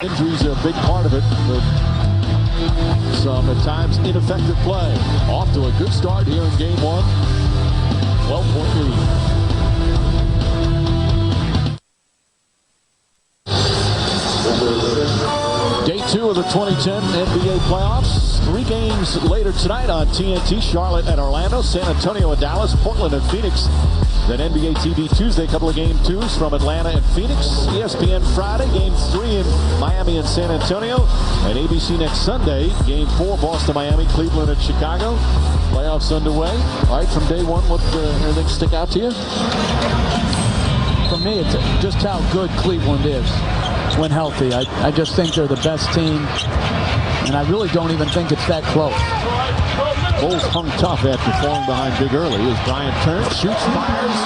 Injuries are a big part of it, but some at times ineffective play. Off to a good start here in game one. 12-point lead. Day 2 of the 2010 NBA playoffs. 3 games later tonight on TNT. Charlotte and Orlando, San Antonio and Dallas, Portland and Phoenix. Then NBA TV Tuesday, a couple of game 2s from Atlanta and Phoenix. ESPN Friday, game 3 in Miami and San Antonio. And ABC next Sunday, game 4, Boston, Miami, Cleveland and Chicago. Playoffs underway. All right, from day 1, what anything stick out to you? For me, it's just how good Cleveland is when healthy. I just think they're the best team, and I really don't even think it's that close. Bulls hung tough after falling behind big early as Bryant turns, shoots, fires,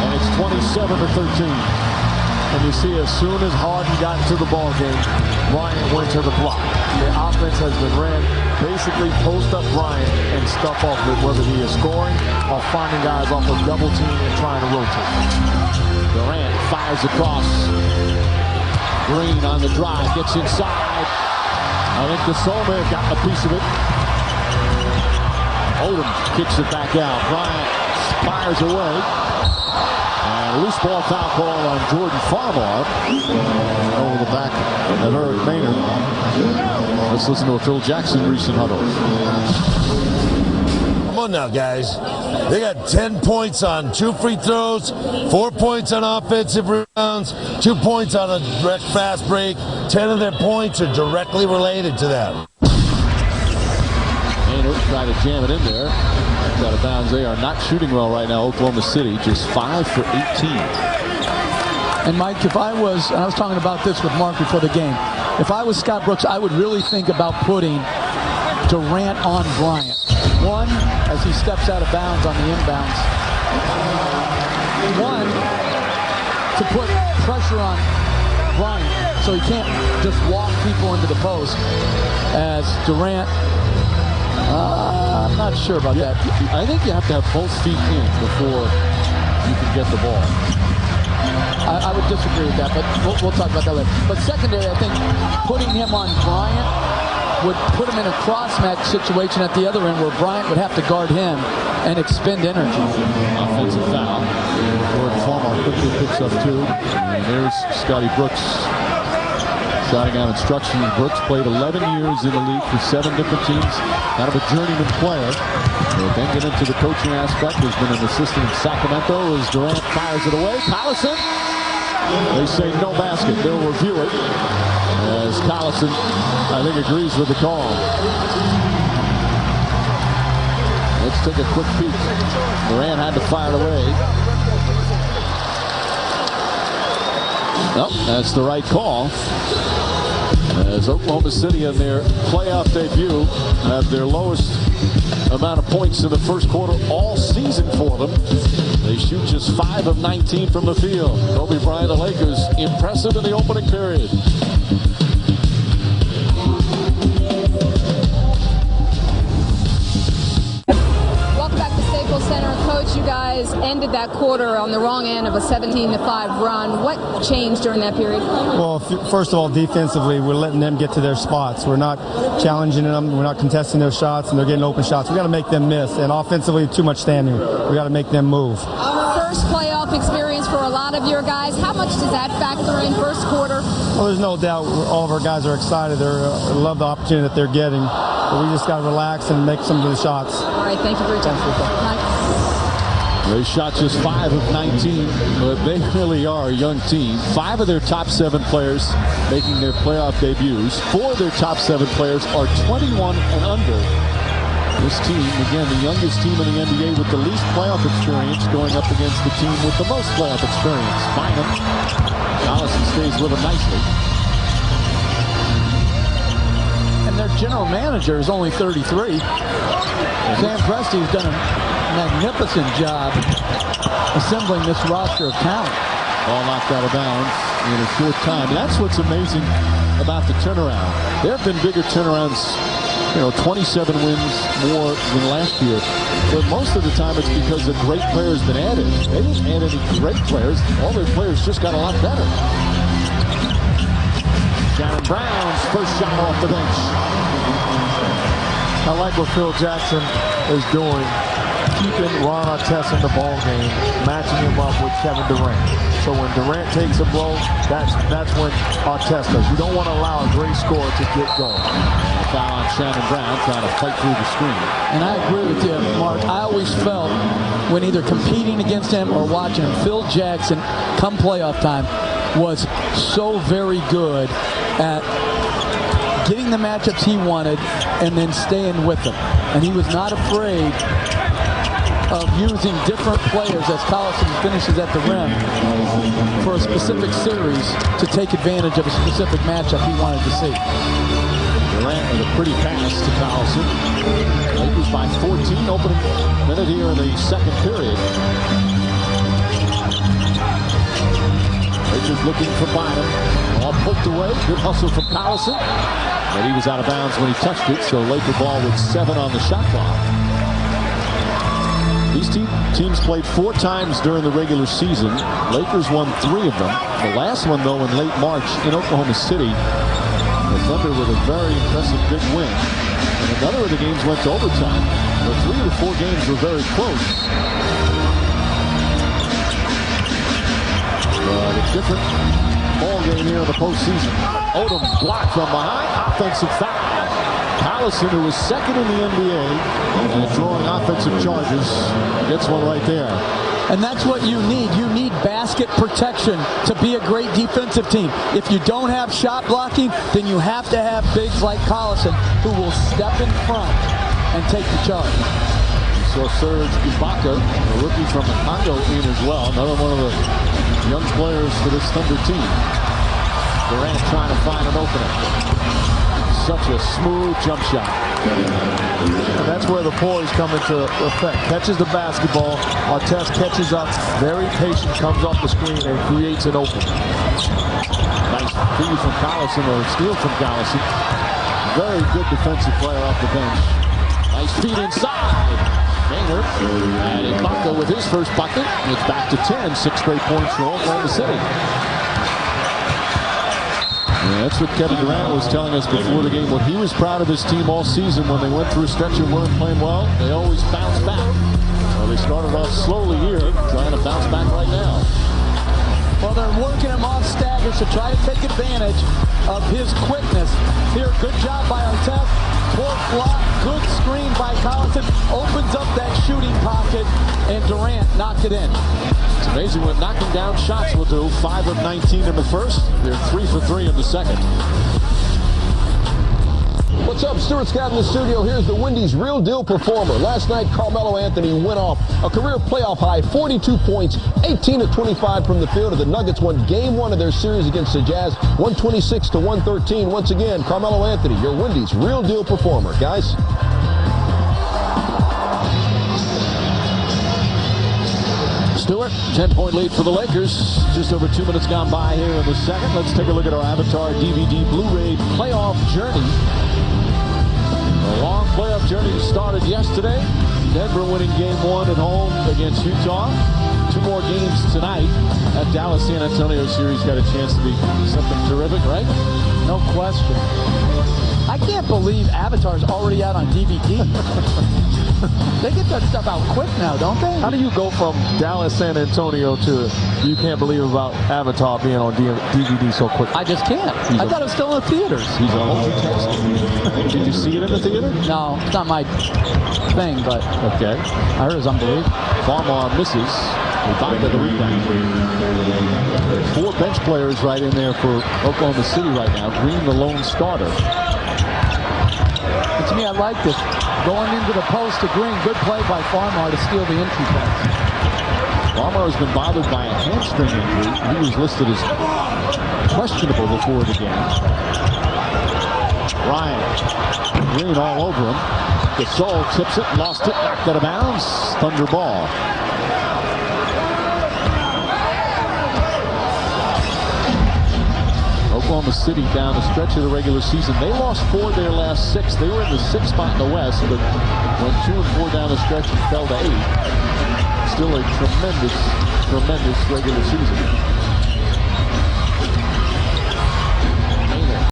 and it's 27-13. And you see, as soon as Harden got into the ball game, Bryant went to the block. The offense has been ran, basically post up Bryant and stuff off it, whether he is scoring or finding guys off a double team and trying to rotate. Durant fires across. Green on the drive, gets inside. I think Gasol may have gotten a piece of it. Odom kicks it back out. Bryant fires away. And a loose ball foul call on Jordan Farmar. Over the back of Eric Maynard. Let's listen to a Phil Jackson recent huddle. Come on now, guys. They got 10 points on 2 free throws, 4 points on offensive rebounds, 2 points on a direct fast break. 10 of their points are directly related to that. Maynard trying to jam it in there. Out of bounds. They are not shooting well right now. Oklahoma City just 5 for 18. And Mike, if I was talking about this with Mark before the game, if I was Scott Brooks, I would really think about putting Durant on Bryant. One, as he steps out of bounds on the inbounds. One, to put pressure on Bryant so he can't just walk people into the post. As Durant, I'm not sure about that. I think you have to have both feet in before you can get the ball. I would disagree with that, but we'll talk about that later. But secondary, I think putting him on Bryant would put him in a cross-match situation at the other end where Bryant would have to guard him and expend energy. Offensive foul. Jordan Farmar quickly picks up 2. And there's Scotty Brooks shouting out instructions. Brooks played 11 years in the league for 7 different teams. Kind of a journeyman player. We'll then get into the coaching aspect. He's been an assistant in Sacramento as Durant fires it away. Collison. They say no basket. They'll review it. As Collison, I think, agrees with the call. Let's take a quick peek. Durant had to fire it away. Nope, that's the right call. As Oklahoma City in their playoff debut have their lowest amount of points in the first quarter all season for them. They shoot just 5 of 19 from the field. Kobe Bryant, the Lakers, impressive in the opening period. Center. Coach, you guys ended that quarter on the wrong end of a 17-5 run. What changed during that period? Well, first of all, defensively, we're letting them get to their spots. We're not challenging them. We're not contesting their shots, and they're getting open shots. We got to make them miss. And offensively, too much standing. We got to make them move. First playoff experience for a lot of your guys. How much does that factor in first quarter? Well, there's no doubt all of our guys are excited. They love the opportunity that they're getting. But we just got to relax and make some of the shots. All right, thank you for your time. Mike. They shot just 5 of 19, but they really are a young team. 5 of their top 7 players making their playoff debuts. 4 of their top 7 players are 21 and under. This team, again, the youngest team in the NBA with the least playoff experience going up against the team with the most playoff experience. Bynum. Collison stays with him nicely. And their general manager is only 33. Sam Presti's done a magnificent job assembling this roster of talent. All knocked out of bounds in a short time. That's what's amazing about the turnaround. There have been bigger turnarounds, 27 wins more than last year. But most of the time it's because a great player has been added. They didn't add any great players. All their players just got a lot better. first shot off the bench. I like what Phil Jackson is doing, keeping Ron Artest in the ball game, matching him up with Kevin Durant. So when Durant takes a blow, that's when Artest does. You don't want to allow a great scorer to get going. Foul on Shannon Brown, trying to fight through the screen. And I agree with you, Mark. I always felt when either competing against him or watching him, Phil Jackson, come playoff time, was so very good at getting the matchups he wanted and then staying with them. And he was not afraid of using different players as Collison finishes at the rim for a specific series to take advantage of a specific matchup he wanted to see. Durant with a pretty pass to Collison. Lakers by 14, opening minute here in the second period. Lakers looking for Bynum. All poked away. Good hustle from Collison. But he was out of bounds when he touched it, so Laker ball with 7 on the shot clock. These teams played 4 times during the regular season. Lakers won 3 of them. The last one, though, in late March in Oklahoma City. The Thunder with a very impressive big win. And another of the games went to overtime. The 3 of the 4 games were very close. But a different ball game here in the postseason. Odom blocked from behind. Offensive foul. Collison, who was second in the NBA and drawing offensive charges, gets one right there. And that's what you need. You need basket protection to be a great defensive team. If you don't have shot blocking, then you have to have bigs like Collison who will step in front and take the charge. So Serge Ibaka, a rookie from Congo, in as well. Another one of the young players for this Thunder team. Durant trying to find an opening. Such a smooth jump shot. And that's where the poise come into effect. Catches the basketball. Artest catches up. Very patient. Comes off the screen and creates an opening. Nice feed from Collison, or steal from Collison. Very good defensive player off the bench. Nice feed inside. Maynard and Ibaka with his first bucket. It's back to 10. 6 straight points for Oklahoma City. Yeah, that's what Kevin Durant was telling us before the game. What he was proud of his team all season when they went through a stretch and weren't playing well, they always bounce back. Well, they started off slowly here, trying to bounce back right now. Well, they're working him off staggers to try to take advantage of his quickness. Here, good job by Artest. Poor block, good screen by Collison. Opens up that shooting pocket, and Durant knocked it in. It's amazing what knocking down shots will do. 5 of 19 in the first. They're 3 for 3 in the second. What's up? Stuart Scott in the studio. Here's the Wendy's real deal performer. Last night, Carmelo Anthony went off a career playoff high, 42 points, 18 of 25 from the field. The Nuggets won game 1 of their series against the Jazz, 126-113. Once again, Carmelo Anthony, your Wendy's real deal performer. Guys. Stewart, 10-point lead for the Lakers. Just over 2 minutes gone by here in the second. Let's take a look at our Avatar DVD Blu-ray playoff journey. The long playoff journey started yesterday. Denver winning game 1 at home against Utah. 2 more games tonight. That Dallas-San Antonio series got a chance to be something terrific, right? No question. I can't believe Avatar's already out on DVD. They get that stuff out quick now, don't they? How do you go from Dallas, San Antonio to you can't believe about Avatar being on DVD so quick? I just can't. I thought it was still in the theaters. He's a multitasking. Did you see it in the theater? No, it's not my thing, but Okay. I heard it was unbelievable. Farmar misses. Ibaka the rebound. 4 bench players right in there for Oklahoma City right now. Green the lone starter. To me, I like this. Going into the post to Green. Good play by Farmar to steal the entry pass. Farmar has been bothered by a hamstring injury. He was listed as questionable before the game. Ryan. Green all over him. Gasol tips it, lost it, knocked out of bounds. Thunder ball. Oklahoma City down the stretch of the regular season. They lost 4 of their last 6. They were in the 6th spot in the West, but went 2 and 4 down the stretch and fell to 8. Still a tremendous regular season.